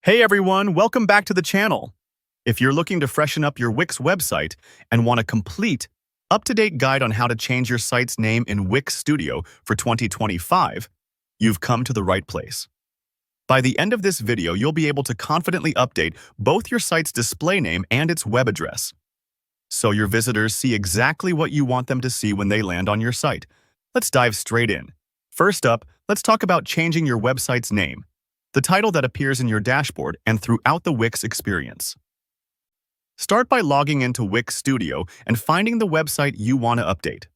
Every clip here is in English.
Hey everyone, welcome back to the channel. If you're looking to freshen up your Wix website and want a complete, up-to-date guide on how to change your site's name in Wix Studio for 2025, you've come to the right place. By the end of this video, you'll be able to confidently update both your site's display name and its web address, so your visitors see exactly what you want them to see when they land on your site. Let's dive straight in. First up, let's talk about changing your website's name, the title that appears in your dashboard and throughout the Wix experience. Start by logging into Wix Studio and finding the website you want to update.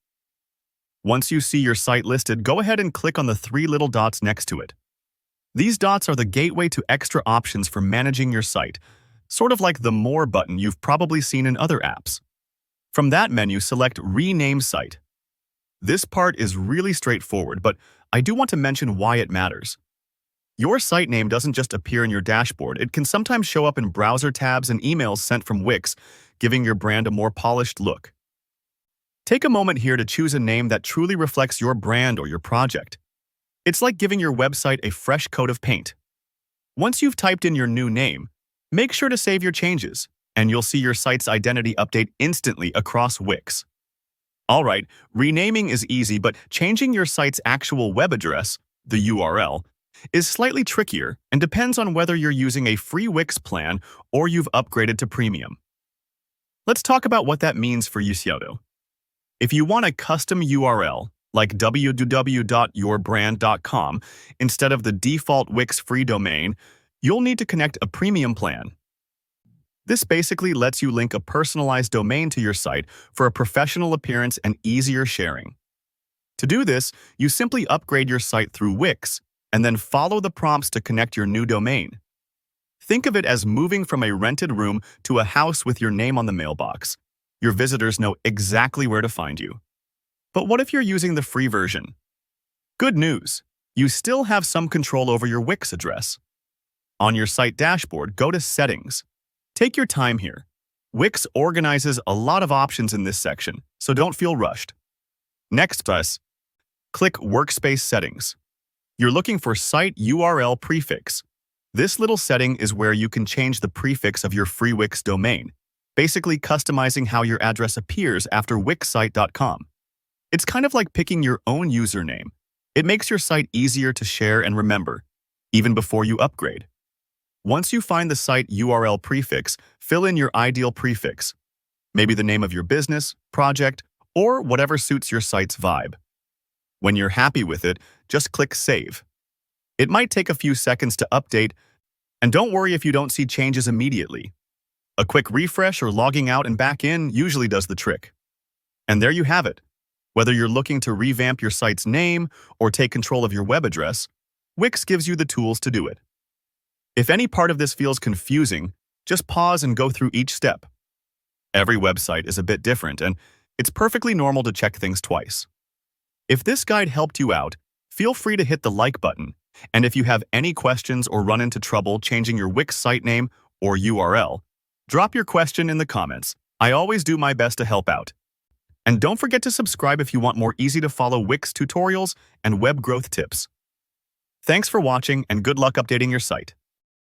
Once you see your site listed, go ahead and click on the three little dots next to it. These dots are the gateway to extra options for managing your site, sort of like the More button you've probably seen in other apps. From that menu, select Rename Site. This part is really straightforward, but I do want to mention why it matters. Your site name doesn't just appear in your dashboard, it can sometimes show up in browser tabs and emails sent from Wix, giving your brand a more polished look. Take a moment here to choose a name that truly reflects your brand or your project. It's like giving your website a fresh coat of paint. Once you've typed in your new name, make sure to save your changes, and you'll see your site's identity update instantly across Wix. Alright, renaming is easy, but changing your site's actual web address, the URL, is slightly trickier and depends on whether you're using a free Wix plan or you've upgraded to premium. Let's talk about what that means for you. If you want a custom URL, like www.yourbrand.com, instead of the default Wix free domain, you'll need to connect a premium plan. This basically lets you link a personalized domain to your site for a professional appearance and easier sharing. To do this, you simply upgrade your site through Wix and then follow the prompts to connect your new domain. Think of it as moving from a rented room to a house with your name on the mailbox. Your visitors know exactly where to find you. But what if you're using the free version? Good news, you still have some control over your Wix address. On your site dashboard, go to Settings. Take your time here. Wix organizes a lot of options in this section, so don't feel rushed. Next, click Workspace Settings. You're looking for Site URL Prefix. This little setting is where you can change the prefix of your free Wix domain, basically customizing how your address appears after wixsite.com. It's kind of like picking your own username. It makes your site easier to share and remember, even before you upgrade. Once you find the site URL prefix, fill in your ideal prefix, maybe the name of your business, project, or whatever suits your site's vibe. When you're happy with it, just click Save. It might take a few seconds to update, and don't worry if you don't see changes immediately. A quick refresh or logging out and back in usually does the trick. And there you have it. Whether you're looking to revamp your site's name or take control of your web address, Wix gives you the tools to do it. If any part of this feels confusing, just pause and go through each step. Every website is a bit different, and it's perfectly normal to check things twice. If this guide helped you out, feel free to hit the like button, and if you have any questions or run into trouble changing your Wix site name or URL, drop your question in the comments. I always do my best to help out. And don't forget to subscribe if you want more easy-to-follow Wix tutorials and web growth tips. Thanks for watching, and good luck updating your site.